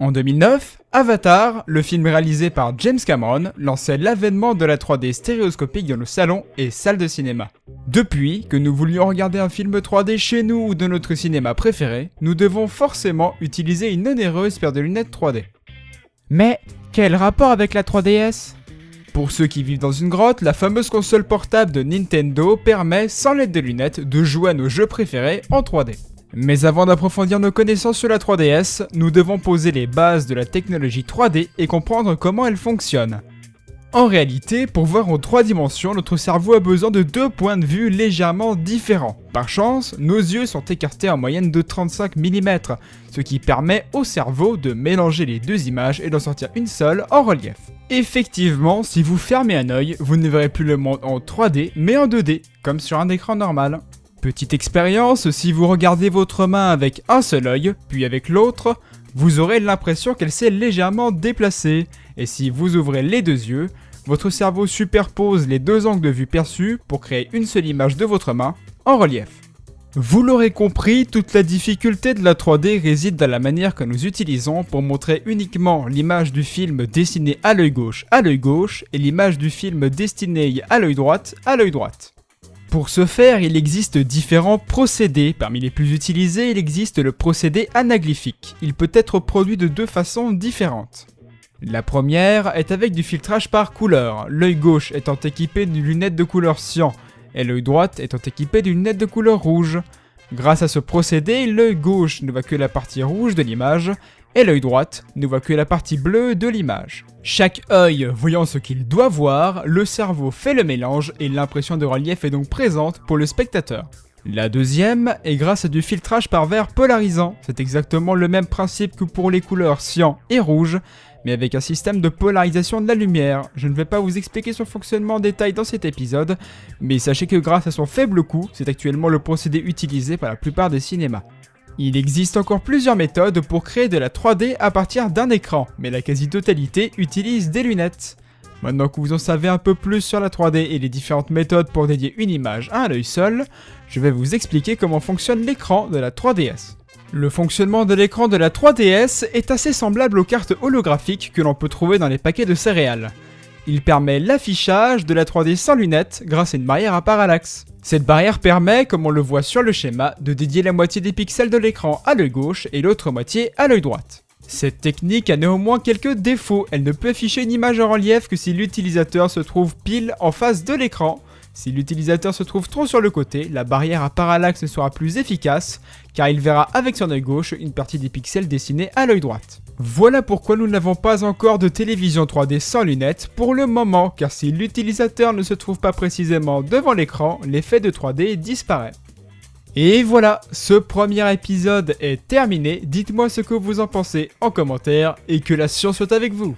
En 2009, Avatar, le film réalisé par James Cameron, lançait l'avènement de la 3D stéréoscopique dans nos salons et salles de cinéma. Depuis, que nous voulions regarder un film 3D chez nous ou dans notre cinéma préféré, nous devons forcément utiliser une onéreuse paire de lunettes 3D. Mais quel rapport avec la 3DS ? Pour ceux qui vivent dans une grotte, la fameuse console portable de Nintendo permet, sans l'aide de lunettes, de jouer à nos jeux préférés en 3D. Mais avant d'approfondir nos connaissances sur la 3DS, nous devons poser les bases de la technologie 3D et comprendre comment elle fonctionne. En réalité, pour voir en 3 dimensions, notre cerveau a besoin de 2 points de vue légèrement différents. Par chance, nos yeux sont écartés en moyenne de 35 mm, ce qui permet au cerveau de mélanger les 2 images et d'en sortir une seule en relief. Effectivement, si vous fermez un œil, vous ne verrez plus le monde en 3D, mais en 2D, comme sur un écran normal. Petite expérience, si vous regardez votre main avec un seul œil, puis avec l'autre, vous aurez l'impression qu'elle s'est légèrement déplacée. Et si vous ouvrez les 2 yeux, votre cerveau superpose les 2 angles de vue perçus pour créer une seule image de votre main en relief. Vous l'aurez compris, toute la difficulté de la 3D réside dans la manière que nous utilisons pour montrer uniquement l'image du film destinée à l'œil gauche et l'image du film destinée à l'œil droit. Pour ce faire, il existe différents procédés. Parmi les plus utilisés, il existe le procédé anaglyphique. Il peut être produit de 2 façons différentes. La première est avec du filtrage par couleur, l'œil gauche étant équipé d'une lunette de couleur cyan et l'œil droit étant équipé d'une lunette de couleur rouge. Grâce à ce procédé, l'œil gauche ne voit que la partie rouge de l'image et l'œil droit ne voit que la partie bleue de l'image. Chaque œil voyant ce qu'il doit voir, le cerveau fait le mélange et l'impression de relief est donc présente pour le spectateur. La deuxième est grâce à du filtrage par verre polarisant. C'est exactement le même principe que pour les couleurs cyan et rouge, mais avec un système de polarisation de la lumière. Je ne vais pas vous expliquer son fonctionnement en détail dans cet épisode, mais sachez que grâce à son faible coût, c'est actuellement le procédé utilisé par la plupart des cinémas. Il existe encore plusieurs méthodes pour créer de la 3D à partir d'un écran, mais la quasi-totalité utilise des lunettes. Maintenant que vous en savez un peu plus sur la 3D et les différentes méthodes pour dédier une image à un œil seul, je vais vous expliquer comment fonctionne l'écran de la 3DS. Le fonctionnement de l'écran de la 3DS est assez semblable aux cartes holographiques que l'on peut trouver dans les paquets de céréales. Il permet l'affichage de la 3D sans lunettes grâce à une barrière à parallaxe. Cette barrière permet, comme on le voit sur le schéma, de dédier la moitié des pixels de l'écran à l'œil gauche et l'autre moitié à l'œil droit. Cette technique a néanmoins quelques défauts. Elle ne peut afficher une image en relief que si l'utilisateur se trouve pile en face de l'écran. Si l'utilisateur se trouve trop sur le côté, la barrière à parallaxe sera plus efficace, car il verra avec son œil gauche une partie des pixels dessinés à l'œil droit. Voilà pourquoi nous n'avons pas encore de télévision 3D sans lunettes pour le moment, car si l'utilisateur ne se trouve pas précisément devant l'écran, l'effet de 3D disparaît. Et voilà, ce premier épisode est terminé. Dites-moi ce que vous en pensez en commentaire et que la science soit avec vous.